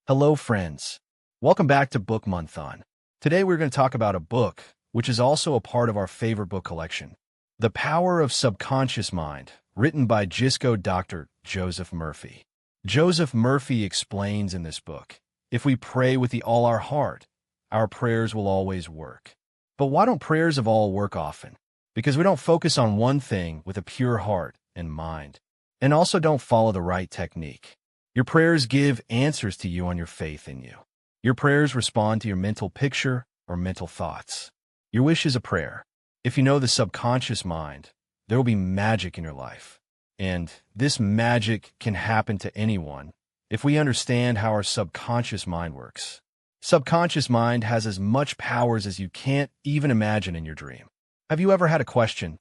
Hello, friends. Welcome back to Bookmanthan. Today we're going to talk about a book which is also a part of our favorite book collection, The Power of Subconscious Mind, written by Gisco Dr. Joseph Murphy. Joseph Murphy explains in this book, if we pray with all our heart, our prayers will always work. But why don't prayers of all work often? Because we don't focus on one thing with a pure heart and mind, and also don't follow the right technique. Your prayers give answers to you on your faith in you. Your prayers respond to your mental picture or mental thoughts. Your wish is a prayer. If you know the subconscious mind, there will be magic in your life. And this magic can happen to anyone if we understand how our subconscious mind works. Subconscious mind has as much powers as you can't even imagine in your dream. Have you ever had a question?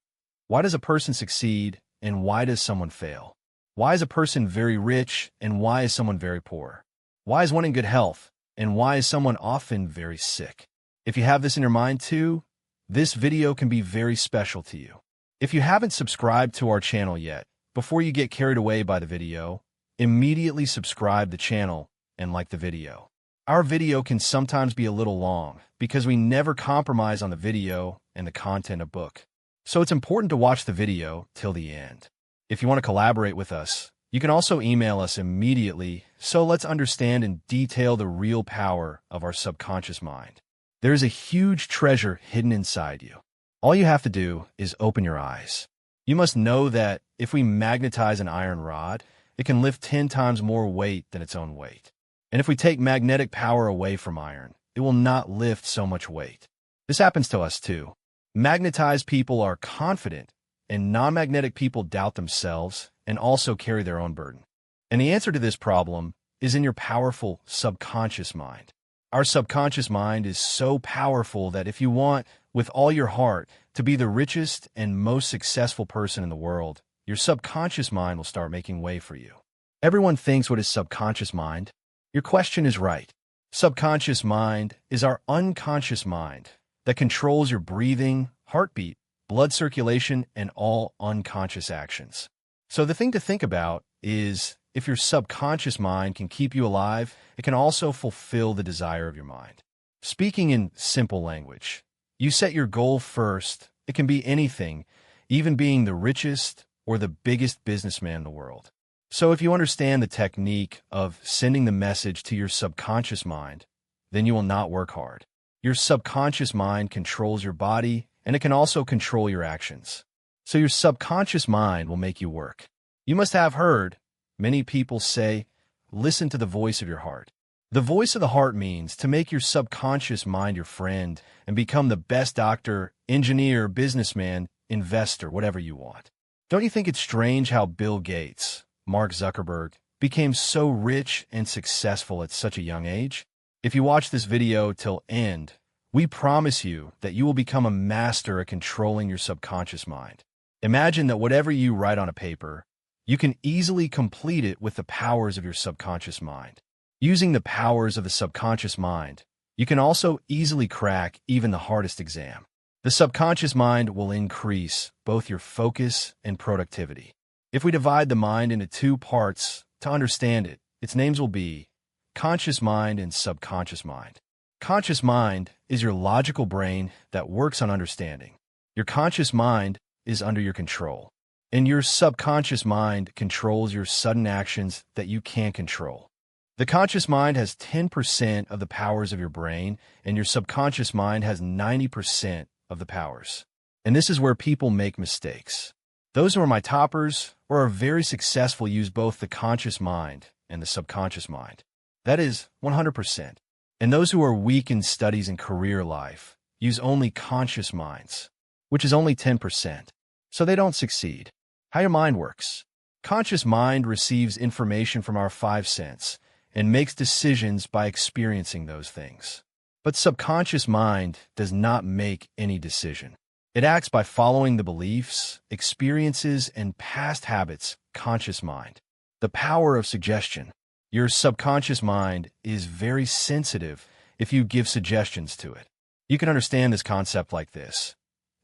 Why does a person succeed and why does someone fail? Why is a person very rich and why is someone very poor? Why is one in good health and why is someone often very sick? If you have this in your mind too, this video can be very special to you. If you haven't subscribed to our channel yet, before you get carried away by the video, immediately subscribe the channel and like the video. Our video can sometimes be a little long because we never compromise on the video and the content of book. So it's important to watch the video till the end. If you want to collaborate with us, you can also email us immediately, so let's understand in detail the real power of our subconscious mind. There is a huge treasure hidden inside you. All you have to do is open your eyes. You must know that if we magnetize an iron rod, it can lift 10 times more weight than its own weight. And if we take magnetic power away from iron, it will not lift so much weight. This happens to us too. Magnetized people are confident, and non-magnetic people doubt themselves and also carry their own burden. And the answer to this problem is in your powerful subconscious mind. Our subconscious mind is so powerful that if you want, with all your heart, to be the richest and most successful person in the world, your subconscious mind will start making way for you. Everyone thinks, what is subconscious mind? Your question is right. Subconscious mind is our unconscious mind that controls your breathing, heartbeat, blood circulation, and all unconscious actions. So the thing to think about is, if your subconscious mind can keep you alive, it can also fulfill the desire of your mind. Speaking in simple language, you set your goal first. It can be anything, even being the richest or the biggest businessman in the world. So if you understand the technique of sending the message to your subconscious mind, then you will not work hard. Your subconscious mind controls your body, and it can also control your actions. So your subconscious mind will make you work. You must have heard many people say, listen to the voice of your heart. The voice of the heart means to make your subconscious mind your friend and become the best doctor, engineer, businessman, investor, whatever you want. Don't you think it's strange how Bill Gates, Mark Zuckerberg, became so rich and successful at such a young age? If you watch this video till end, we promise you that you will become a master at controlling your subconscious mind. Imagine that whatever you write on a paper, you can easily complete it with the powers of your subconscious mind. Using the powers of the subconscious mind, you can also easily crack even the hardest exam. The subconscious mind will increase both your focus and productivity. If we divide the mind into two parts to understand it, its names will be conscious mind and subconscious mind. Conscious mind is your logical brain that works on understanding. Your conscious mind is under your control, and your subconscious mind controls your sudden actions that you can't control. The conscious mind has 10% of the powers of your brain, and your subconscious mind has 90% of the powers. And this is where people make mistakes. Those who are my toppers or are very successful use both the conscious mind and the subconscious mind. That is 100%. And those who are weak in studies and career life use only conscious minds, which is only 10%. So they don't succeed. How your mind works. Conscious mind receives information from our 5 senses and makes decisions by experiencing those things. But subconscious mind does not make any decision. It acts by following the beliefs, experiences, and past habits. Conscious mind. The power of suggestion. Your subconscious mind is very sensitive if you give suggestions to it. You can understand this concept like this.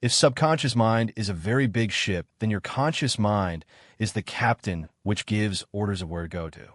If subconscious mind is a very big ship, then your conscious mind is the captain which gives orders of where to go to.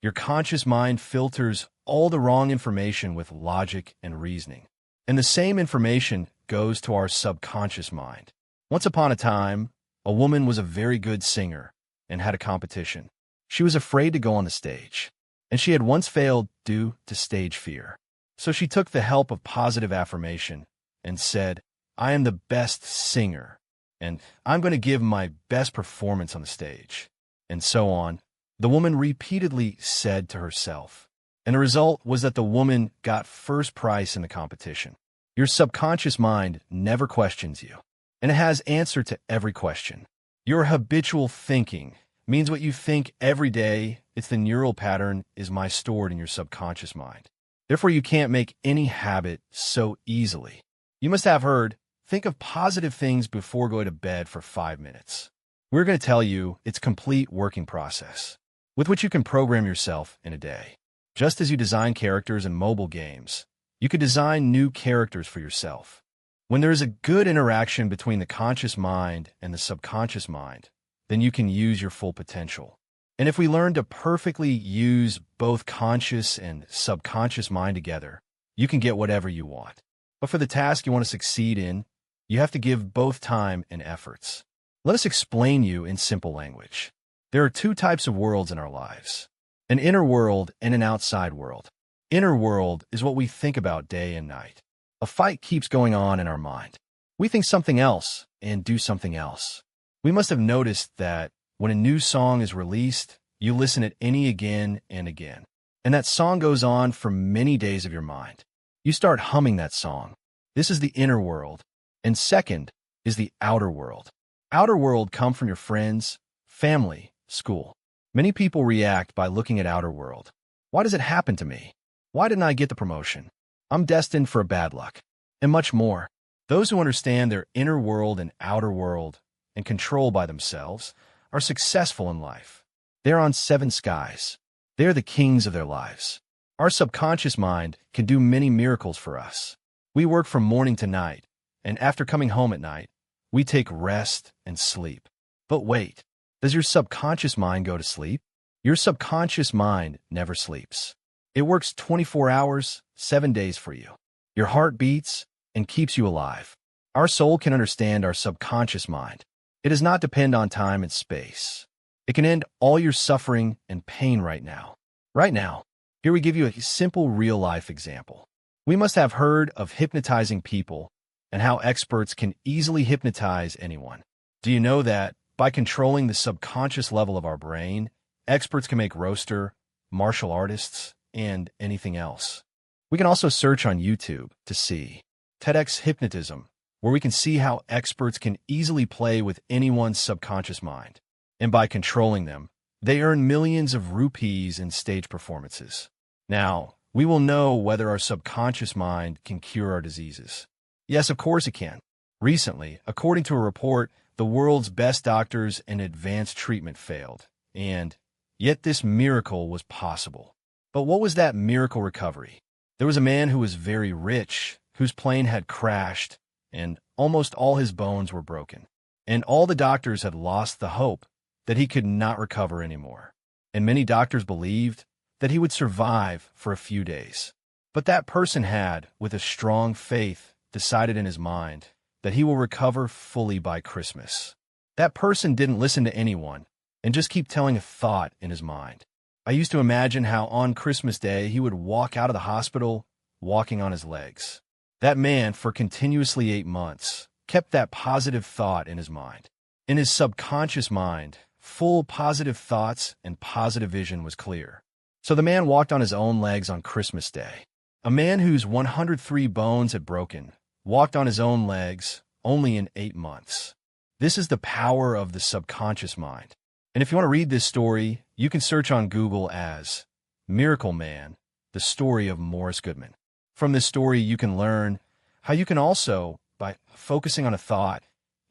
Your conscious mind filters all the wrong information with logic and reasoning. And the same information goes to our subconscious mind. Once upon a time, a woman was a very good singer and had a competition. She was afraid to go on the stage, and she had once failed due to stage fear. So she took the help of positive affirmation and said, "I am the best singer, and I'm going to give my best performance on the stage," and so on. The woman repeatedly said to herself. And the result was that the woman got first prize in the competition. Your subconscious mind never questions you, and it has answer to every question. Your habitual thinking means what you think every day. It's the neural pattern is stored in your subconscious mind. Therefore, you can't make any habit so easily. You must have heard, think of positive things before going to bed for 5 minutes. We're going to tell you it's a complete working process with which you can program yourself in a day. Just as you design characters in mobile games, you could design new characters for yourself. When there is a good interaction between the conscious mind and the subconscious mind, then you can use your full potential. And if we learn to perfectly use both conscious and subconscious mind together, you can get whatever you want. But for the task you want to succeed in, you have to give both time and efforts. Let us explain you in simple language. There are 2 types of worlds in our lives, an inner world and an outside world. Inner world is what we think about day and night. A fight keeps going on in our mind. We think something else and do something else. We must have noticed that when a new song is released, you listen to it again and again. And that song goes on for many days of your mind. You start humming that song. This is the inner world. And second is the outer world. Outer world come from your friends, family, school. Many people react by looking at outer world. Why does it happen to me? Why didn't I get the promotion? I'm destined for bad luck. And much more. Those who understand their inner world and outer world and control by themselves are successful in life. They're on 7 skies. They're the kings of their lives. Our subconscious mind can do many miracles for us. We work from morning to night, and after coming home at night, we take rest and sleep. But wait, does your subconscious mind go to sleep? Your subconscious mind never sleeps. It works 24 hours, 7 days for you. Your heart beats and keeps you alive. Our soul can understand our subconscious mind. It does not depend on time and space. It can end all your suffering and pain right now. Right now, here we give you a simple real-life example. We must have heard of hypnotizing people and how experts can easily hypnotize anyone. Do you know that by controlling the subconscious level of our brain, experts can make roaster, martial artists, and anything else? We can also search on YouTube to see TEDx Hypnotism, where we can see how experts can easily play with anyone's subconscious mind. And by controlling them, they earn millions of rupees in stage performances. Now, we will know whether our subconscious mind can cure our diseases. Yes, of course it can. Recently, according to a report, the world's best doctors and advanced treatment failed. And yet this miracle was possible. But what was that miracle recovery? There was a man who was very rich, whose plane had crashed, and almost all his bones were broken. And all the doctors had lost the hope that he could not recover anymore. And many doctors believed that he would survive for a few days. But that person had, with a strong faith, decided in his mind that he will recover fully by Christmas. That person didn't listen to anyone and just keep telling a thought in his mind. I used to imagine how on Christmas Day he would walk out of the hospital walking on his legs. That man, for continuously 8 months, kept that positive thought in his mind. In his subconscious mind, full positive thoughts and positive vision was clear. So the man walked on his own legs on Christmas Day. A man whose 103 bones had broken walked on his own legs only in 8 months. This is the power of the subconscious mind. And if you want to read this story, you can search on Google as Miracle Man, the story of Morris Goodman. From this story, you can learn how you can also, by focusing on a thought,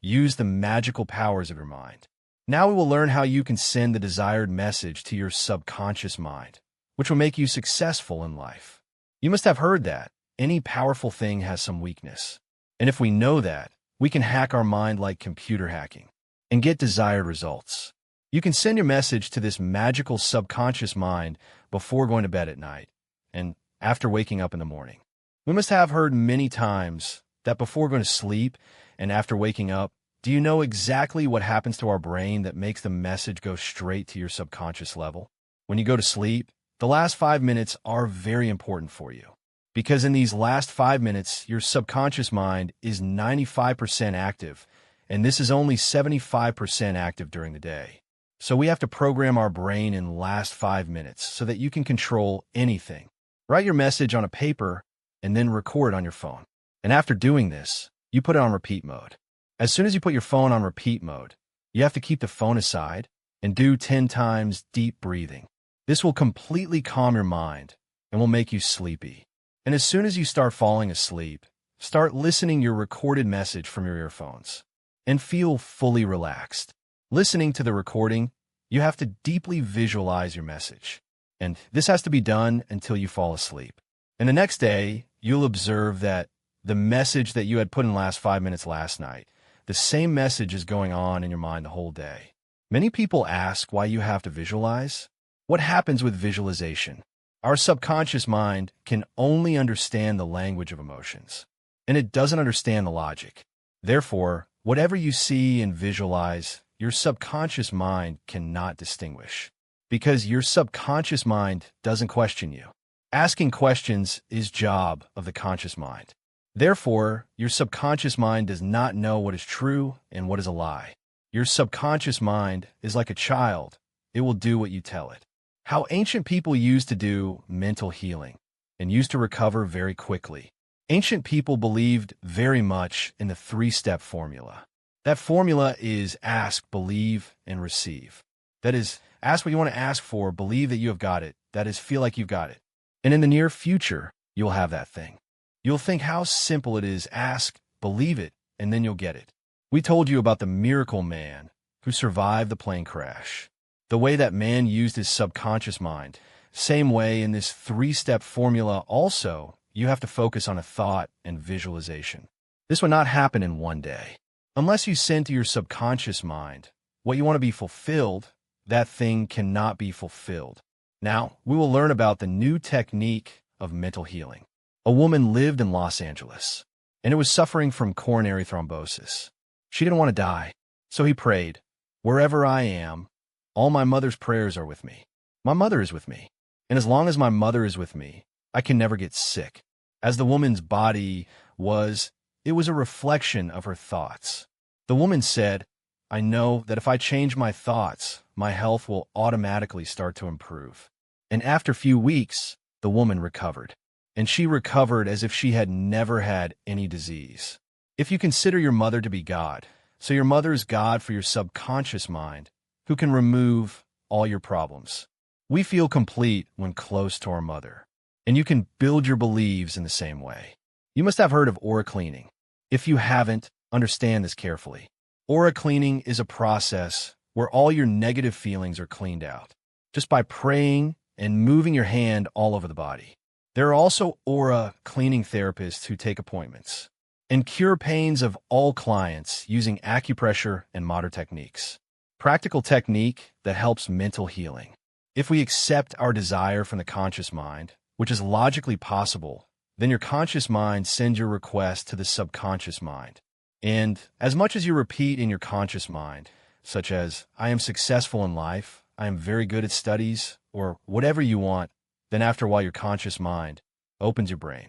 use the magical powers of your mind. Now we will learn how you can send the desired message to your subconscious mind, which will make you successful in life. You must have heard that any powerful thing has some weakness. And if we know that, we can hack our mind like computer hacking and get desired results. You can send your message to this magical subconscious mind before going to bed at night and after waking up in the morning. We must have heard many times that before going to sleep and after waking up, do you know exactly what happens to our brain that makes the message go straight to your subconscious level? When you go to sleep, the last 5 minutes are very important for you, because in these last 5 minutes, your subconscious mind is 95% active, and this is only 75% active during the day. So we have to program our brain in the last 5 minutes so that you can control anything. Write your message on a paper and then record on your phone. And after doing this, you put it on repeat mode. As soon as you put your phone on repeat mode, you have to keep the phone aside and do 10 times deep breathing. This will completely calm your mind and will make you sleepy. And as soon as you start falling asleep, start listening your recorded message from your earphones and feel fully relaxed. Listening to the recording, you have to deeply visualize your message. And this has to be done until you fall asleep. And the next day, you'll observe that the message that you had put in the last 5 minutes last night, the same message is going on in your mind the whole day. Many people ask why you have to visualize. What happens with visualization? Our subconscious mind can only understand the language of emotions, and it doesn't understand the logic. Therefore, whatever you see and visualize, your subconscious mind cannot distinguish, because your subconscious mind doesn't question you. Asking questions is job of the conscious mind. Therefore, your subconscious mind does not know what is true and what is a lie. Your subconscious mind is like a child. It will do what you tell it. How ancient people used to do mental healing and used to recover very quickly. Ancient people believed very much in the 3-step formula. That formula is ask, believe, and receive. That is, ask what you want to ask for, believe that you have got it. That is, feel like you've got it. And in the near future, you'll have that thing. You'll think how simple it is. Ask, believe it, and then you'll get it. We told you about the miracle man who survived the plane crash. The way that man used his subconscious mind. Same way in this 3-step formula also, you have to focus on a thought and visualization. This would not happen in one day. Unless you send to your subconscious mind what you want to be fulfilled, that thing cannot be fulfilled. Now, we will learn about the new technique of mental healing. A woman lived in Los Angeles, and it was suffering from coronary thrombosis. She didn't want to die, so he prayed, "Wherever I am, all my mother's prayers are with me. My mother is with me, and as long as my mother is with me, I can never get sick." As the woman's body was, it was a reflection of her thoughts. The woman said, "I know that if I change my thoughts, my health will automatically start to improve." And after a few weeks, the woman recovered. And she recovered as if she had never had any disease. If you consider your mother to be God, so your mother is God for your subconscious mind, who can remove all your problems. We feel complete when close to our mother. And you can build your beliefs in the same way. You must have heard of aura cleaning. If you haven't, understand this carefully. Aura cleaning is a process where all your negative feelings are cleaned out, just by praying and moving your hand all over the body. There are also aura cleaning therapists who take appointments and cure pains of all clients using acupressure and modern techniques. Practical technique that helps mental healing. If we accept our desire from the conscious mind, which is logically possible, then your conscious mind sends your request to the subconscious mind. And as much as you repeat in your conscious mind, such as, "I am successful in life, I am very good at studies," or whatever you want, then after a while your conscious mind opens your brain.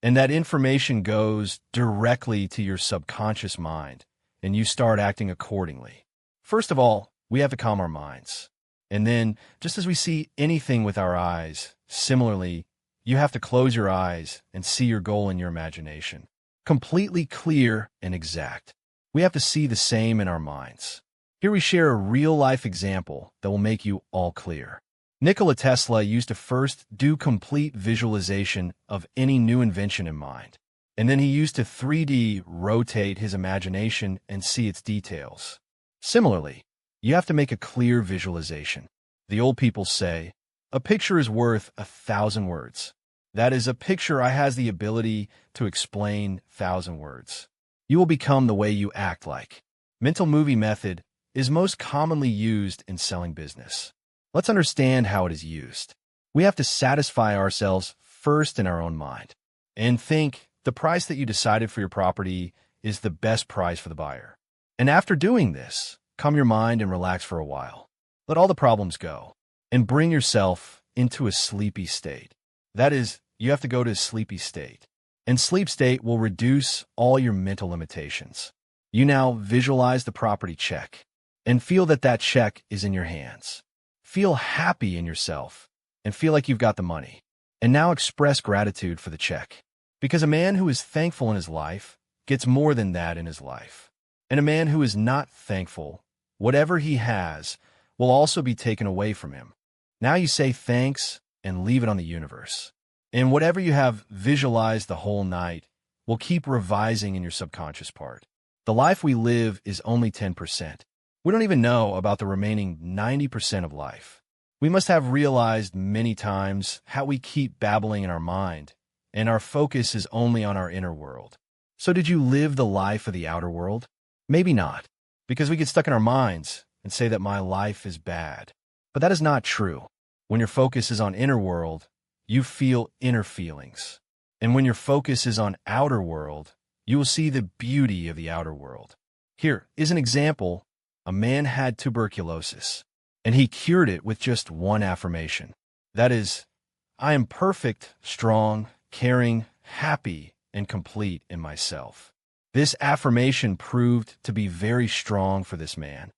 And that information goes directly to your subconscious mind, and you start acting accordingly. First of all, we have to calm our minds. And then, just as we see anything with our eyes, similarly, you have to close your eyes and see your goal in your imagination. Completely clear and exact. We have to see the same in our minds. Here we share a real-life example that will make you all clear. Nikola Tesla used to first do complete visualization of any new invention in mind, and then he used to 3D rotate his imagination and see its details. Similarly, you have to make a clear visualization. The old people say, "A picture is worth 1,000 words." That is, a picture has the ability to explain 1,000 words. You will become the way you act like. Mental movie method is most commonly used in selling business. Let's understand how it is used. We have to satisfy ourselves first in our own mind and think the price that you decided for your property is the best price for the buyer. And after doing this, calm your mind and relax for a while. Let all the problems go and bring yourself into a sleepy state. That is, you have to go to a sleepy state. And sleep state will reduce all your mental limitations. You now visualize the property check and feel that that check is in your hands. Feel happy in yourself and feel like you've got the money. And now express gratitude for the check. Because a man who is thankful in his life gets more than that in his life. And a man who is not thankful, whatever he has, will also be taken away from him. Now you say thanks and leave it on the universe. And whatever you have visualized the whole night will keep revising in your subconscious part. The life we live is only 10%. We don't even know about the remaining 90% of life. We must have realized many times how we keep babbling in our mind, and our focus is only on our inner world. So did you live the life of the outer world? Maybe not, because we get stuck in our minds and say that my life is bad. But that is not true. When your focus is on inner world, you feel inner feelings. And when your focus is on outer world, you will see the beauty of the outer world. Here is an example. A man had tuberculosis, and he cured it with just one affirmation. That is, I am perfect, strong, caring, happy, and complete in myself. This affirmation proved to be very strong for this man,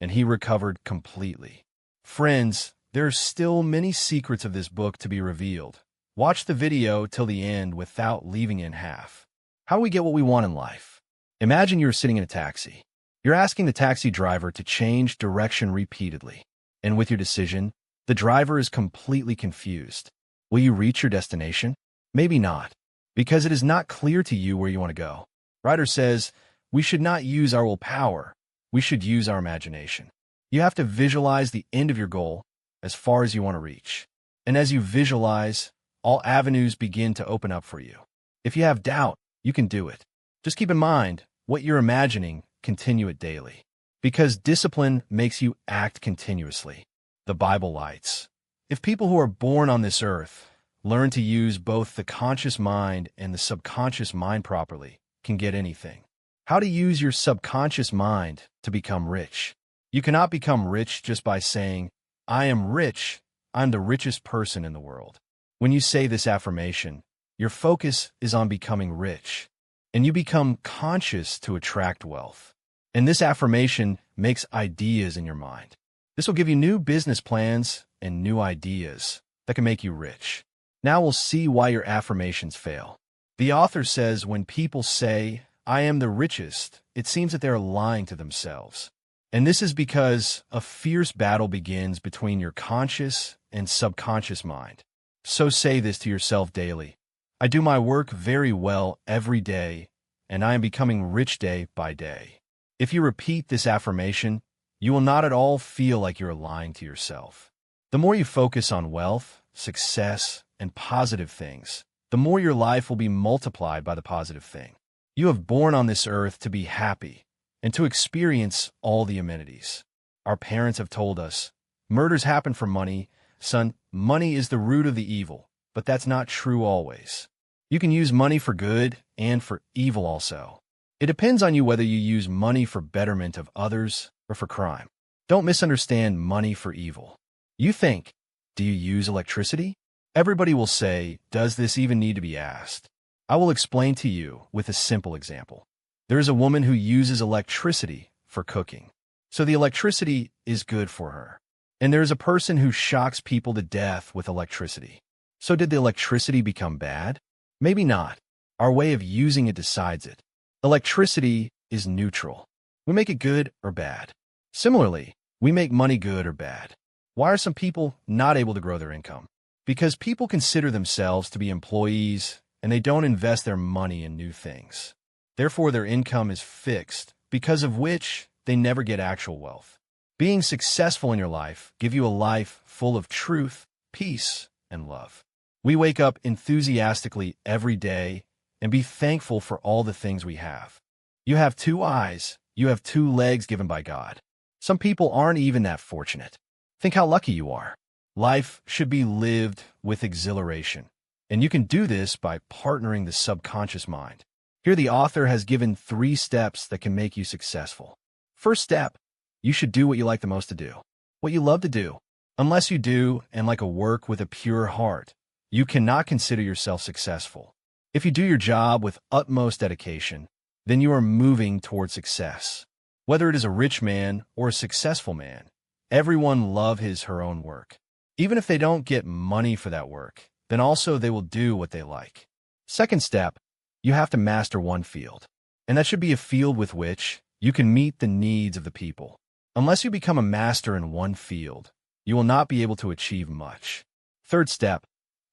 and he recovered completely. Friends, there are still many secrets of this book to be revealed. Watch the video till the end without leaving in half. How do we get what we want in life? Imagine you're sitting in a taxi. You're asking the taxi driver to change direction repeatedly. And with your decision, the driver is completely confused. Will you reach your destination? Maybe not, because it is not clear to you where you want to go. Writer says, we should not use our willpower. We should use our imagination. You have to visualize the end of your goal as far as you want to reach. And as you visualize, all avenues begin to open up for you. If you have doubt, you can do it. Just keep in mind what you're imagining, continue it daily. Because discipline makes you act continuously. The Bible lights. If people who are born on this earth learn to use both the conscious mind and the subconscious mind properly, can get anything. How to use your subconscious mind to become rich. You cannot become rich just by saying, I am rich, I'm the richest person in the world. When you say this affirmation, your focus is on becoming rich, and you become conscious to attract wealth. And this affirmation makes ideas in your mind. This will give you new business plans and new ideas that can make you rich. Now we'll see why your affirmations fail. The author says when people say, I am the richest, it seems that they're lying to themselves. And this is because a fierce battle begins between your conscious and subconscious mind. So say this to yourself daily. I do my work very well every day, and I am becoming rich day by day. If you repeat this affirmation, you will not at all feel like you're lying to yourself. The more you focus on wealth, success, and positive things, the more your life will be multiplied by the positive thing. You have born on this earth to be happy and to experience all the amenities. Our parents have told us, murders happen for money. Son, money is the root of the evil, but that's not true always. You can use money for good and for evil also. It depends on you whether you use money for betterment of others or for crime. Don't misunderstand money for evil. You think, do you use electricity? Everybody will say, does this even need to be asked? I will explain to you with a simple example. There is a woman who uses electricity for cooking. So the electricity is good for her. And there is a person who shocks people to death with electricity. So did the electricity become bad? Maybe not. Our way of using it decides it. Electricity is neutral. We make it good or bad. Similarly, we make money good or bad. Why are some people not able to grow their income? Because people consider themselves to be employees and they don't invest their money in new things. Therefore, their income is fixed, because of which they never get actual wealth. Being successful in your life gives you a life full of truth, peace, and love. We wake up enthusiastically every day and be thankful for all the things we have. You have 2 eyes, you have 2 legs given by God. Some people aren't even that fortunate. Think how lucky you are. Life should be lived with exhilaration, and you can do this by partnering the subconscious mind. Here the author has given 3 steps that can make you successful. First step, you should do what you like the most to do, what you love to do. Unless you do and like a work with a pure heart, you cannot consider yourself successful. If you do your job with utmost dedication, then you are moving toward success. Whether it is a rich man or a successful man, everyone loves his or her own work. Even if they don't get money for that work, then also they will do what they like. Second step, you have to master one field, and that should be a field with which you can meet the needs of the people. Unless you become a master in one field, you will not be able to achieve much. Third step,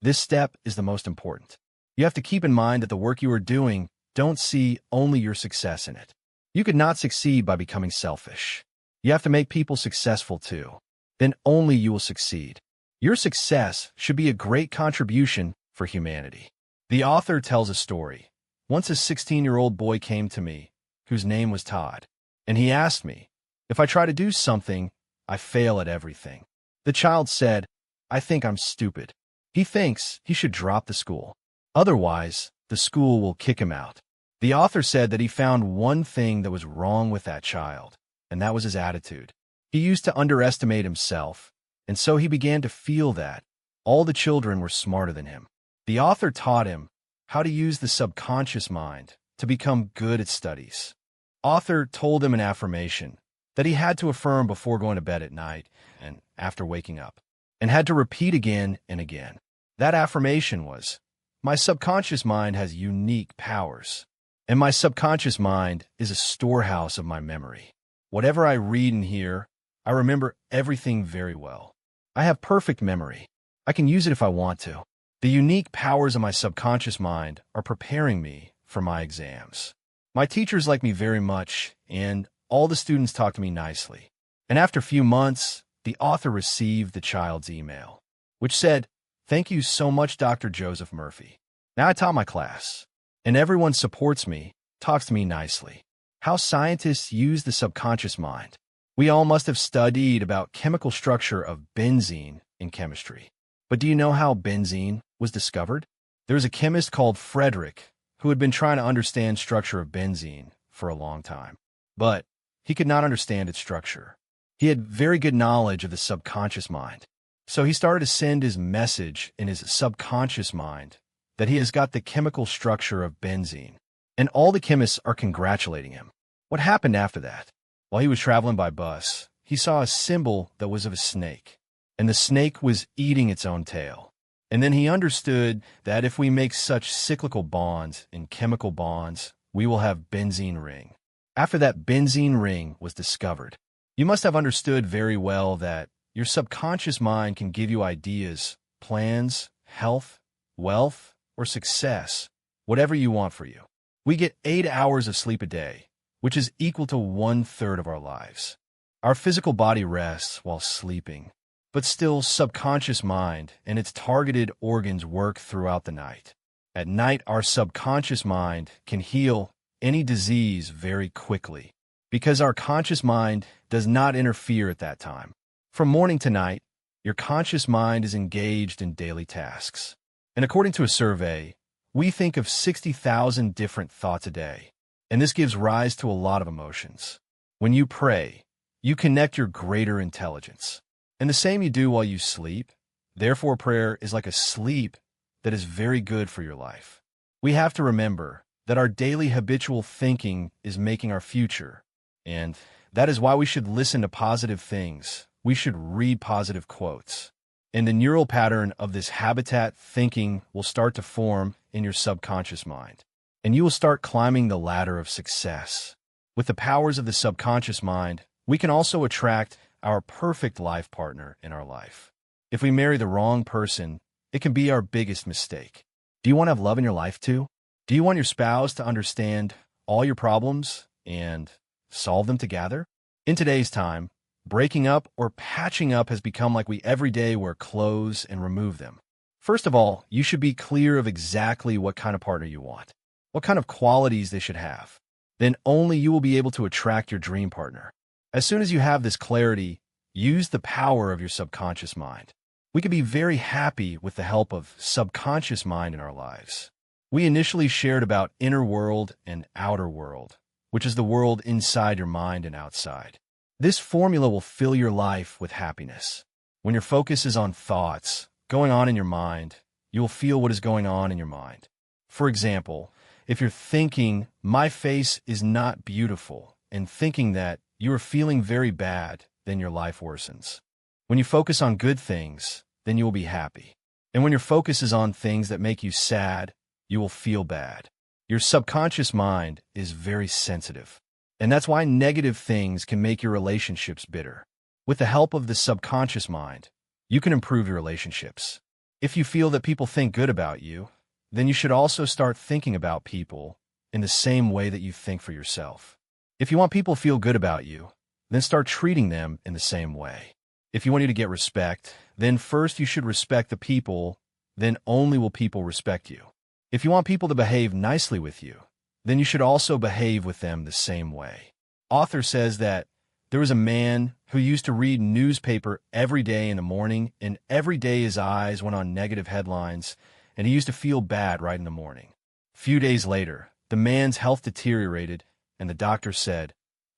this step is the most important. You have to keep in mind that the work you are doing, don't see only your success in it. You could not succeed by becoming selfish. You have to make people successful too. Then only you will succeed. Your success should be a great contribution for humanity. The author tells a story. Once a 16-year-old boy came to me, whose name was Todd, and he asked me, if I try to do something, I fail at everything. The child said, I think I'm stupid. He thinks he should drop the school. Otherwise, the school will kick him out. The author said that he found one thing that was wrong with that child, and that was his attitude. He used to underestimate himself, and so he began to feel that all the children were smarter than him. The author taught him how to use the subconscious mind to become good at studies. Author told him an affirmation that he had to affirm before going to bed at night and after waking up, and had to repeat again and again. That affirmation was, my subconscious mind has unique powers, and my subconscious mind is a storehouse of my memory. Whatever I read and hear, I remember everything very well. I have perfect memory. I can use it if I want to. The unique powers of my subconscious mind are preparing me for my exams. My teachers like me very much, and all the students talk to me nicely. And after a few months, the author received the child's email, which said, thank you so much, Dr. Joseph Murphy. Now I taught my class, and everyone supports me, talks to me nicely. How scientists use the subconscious mind. We all must have studied about chemical structure of benzene in chemistry. But do you know how benzene was discovered? There was a chemist called Frederick who had been trying to understand structure of benzene for a long time. But he could not understand its structure. He had very good knowledge of the subconscious mind. So he started to send his message in his subconscious mind that he has got the chemical structure of benzene. And all the chemists are congratulating him. What happened after that? While he was traveling by bus, he saw a symbol that was of a snake, and the snake was eating its own tail. And then he understood that if we make such cyclical bonds and chemical bonds, we will have benzene ring. After that benzene ring was discovered, you must have understood very well that your subconscious mind can give you ideas, plans, health, wealth, or success, whatever you want for you. We get 8 hours of sleep a day, which is equal to 1/3 of our lives. Our physical body rests while sleeping, but still subconscious mind and its targeted organs work throughout the night. At night, our subconscious mind can heal any disease very quickly because our conscious mind does not interfere at that time. From morning to night, your conscious mind is engaged in daily tasks. And according to a survey, we think of 60,000 different thoughts a day, and this gives rise to a lot of emotions. When you pray, you connect your greater intelligence. And the same you do while you sleep. Therefore, prayer is like a sleep that is very good for your life. We have to remember that our daily habitual thinking is making our future, and that is why we should listen to positive things. We should read positive quotes. And the neural pattern of this habitat thinking will start to form in your subconscious mind. And you will start climbing the ladder of success. With the powers of the subconscious mind, we can also attract our perfect life partner in our life. If we marry the wrong person, it can be our biggest mistake. Do you want to have love in your life too? Do you want your spouse to understand all your problems and solve them together? In today's time, breaking up or patching up has become like we every day wear clothes and remove them. First of all, you should be clear of exactly what kind of partner you want, what kind of qualities they should have. Then only you will be able to attract your dream partner. As soon as you have this clarity, use the power of your subconscious mind. We can be very happy with the help of subconscious mind in our lives. We initially shared about inner world and outer world, which is the world inside your mind and outside. This formula will fill your life with happiness. When your focus is on thoughts going on in your mind, you will feel what is going on in your mind. For example, if you're thinking, "My face is not beautiful," and thinking that you are feeling very bad, then your life worsens. When you focus on good things, then you will be happy. And when your focus is on things that make you sad, you will feel bad. Your subconscious mind is very sensitive. And that's why negative things can make your relationships bitter. With the help of the subconscious mind, you can improve your relationships. If you feel that people think good about you, then you should also start thinking about people in the same way that you think for yourself. If you want people to feel good about you, then start treating them in the same way. If you want you to get respect, then first you should respect the people, then only will people respect you. If you want people to behave nicely with you, then you should also behave with them the same way. Author says that there was a man who used to read newspaper every day in the morning, and every day his eyes went on negative headlines, and he used to feel bad right in the morning. Few days later, the man's health deteriorated, and the doctor said,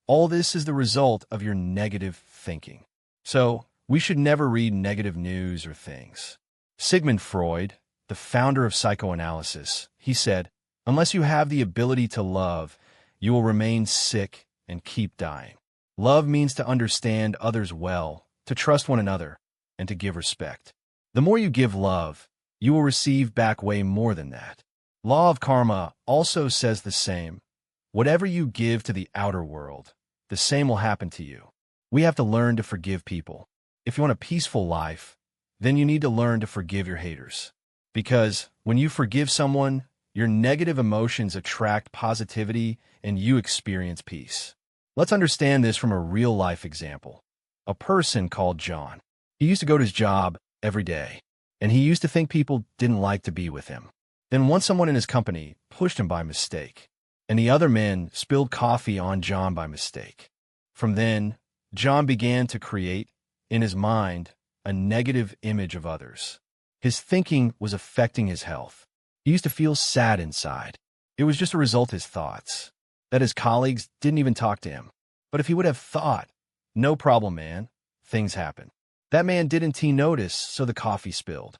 "All this is the result of your negative thinking." So, we should never read negative news or things. Sigmund Freud, the founder of psychoanalysis, he said, "Unless you have the ability to love, you will remain sick and keep dying." Love means to understand others well, to trust one another, and to give respect. The more you give love, you will receive back way more than that. Law of karma also says the same. Whatever you give to the outer world, the same will happen to you. We have to learn to forgive people. If you want a peaceful life, then you need to learn to forgive your haters. Because when you forgive someone, your negative emotions attract positivity and you experience peace. Let's understand this from a real-life example. A person called John. He used to go to his job every day, and he used to think people didn't like to be with him. Then once someone in his company pushed him by mistake, and the other men spilled coffee on John by mistake. From then, John began to create, in his mind, a negative image of others. His thinking was affecting his health. He used to feel sad inside. It was just a result of his thoughts, that his colleagues didn't even talk to him. But if he would have thought, "No problem, man, things happen." That man didn't notice, so the coffee spilled.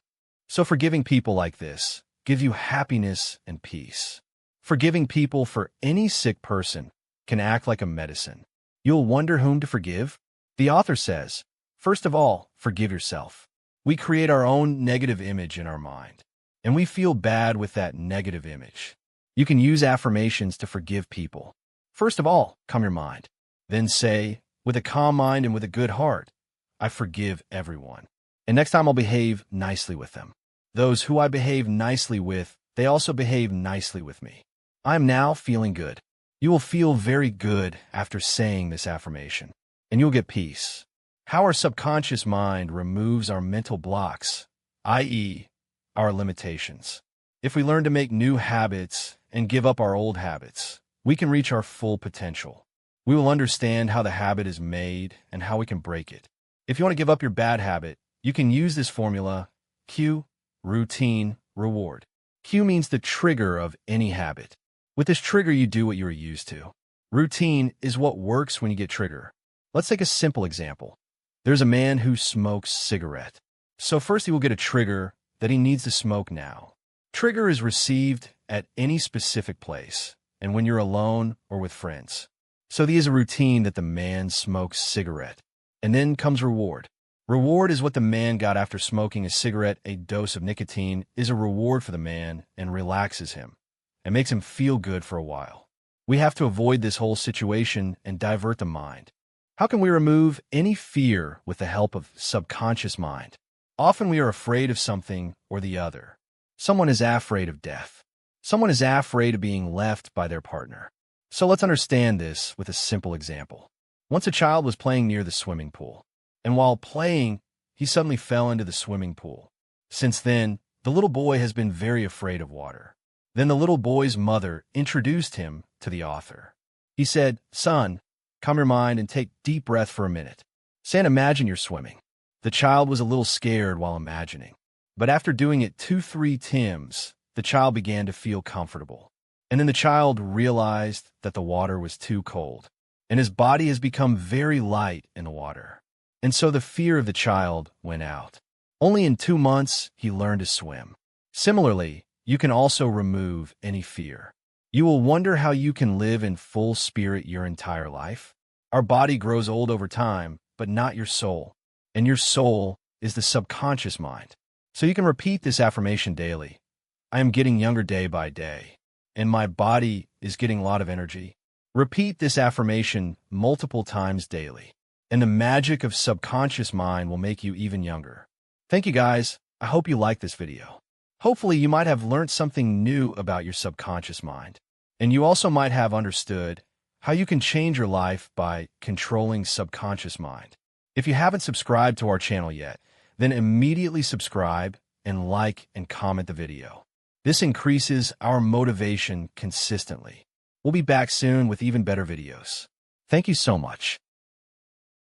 So forgiving people like this gives you happiness and peace. Forgiving people for any sick person can act like a medicine. You'll wonder whom to forgive? The author says, first of all, forgive yourself. We create our own negative image in our mind, and we feel bad with that negative image. You can use affirmations to forgive people. First of all, calm your mind. Then say, with a calm mind and with a good heart, I forgive everyone. And next time I'll behave nicely with them. Those who I behave nicely with, they also behave nicely with me. I'm now feeling good. You will feel very good after saying this affirmation, and you'll get peace. How our subconscious mind removes our mental blocks, i.e., our limitations. If we learn to make new habits and give up our old habits, we can reach our full potential. We will understand how the habit is made and how we can break it. If you want to give up your bad habit, you can use this formula, Q, routine, reward. Q means the trigger of any habit. With this trigger, you do what you are used to. Routine is what works when you get trigger. Let's take a simple example. There's a man who smokes cigarette. So first he will get a trigger that he needs to smoke now. Trigger is received at any specific place, and when you're alone or with friends. So he has a routine that the man smokes cigarette. And then comes reward. Reward is what the man got after smoking a cigarette. A dose of nicotine is a reward for the man and relaxes him and makes him feel good for a while. We have to avoid this whole situation and divert the mind. How can we remove any fear with the help of subconscious mind? Often we are afraid of something or the other. Someone is afraid of death. Someone is afraid of being left by their partner. So let's understand this with a simple example. Once a child was playing near the swimming pool, and while playing, he suddenly fell into the swimming pool. Since then, the little boy has been very afraid of water. Then the little boy's mother introduced him to the author. He said, "Son, Calm your mind and take deep breath for a minute. Say and imagine you're swimming. The child was a little scared while imagining, but after doing it 2-3 times, the child began to feel comfortable. And then the child realized that the water was too cold, and his body has become very light in the water. And so the fear of the child went out. Only in 2 months, he learned to swim. Similarly, you can also remove any fear. You will wonder how you can live in full spirit your entire life. Our body grows old over time, but not your soul. And your soul is the subconscious mind. So you can repeat this affirmation daily. I am getting younger day by day, and my body is getting a lot of energy. Repeat this affirmation multiple times daily, and the magic of subconscious mind will make you even younger. Thank you guys. I hope you liked this video. Hopefully you might have learned something new about your subconscious mind, and you also might have understood how you can change your life by controlling subconscious mind. If you haven't subscribed to our channel yet, then immediately subscribe and like and comment the video. This increases our motivation consistently. We'll be back soon with even better videos. Thank you so much.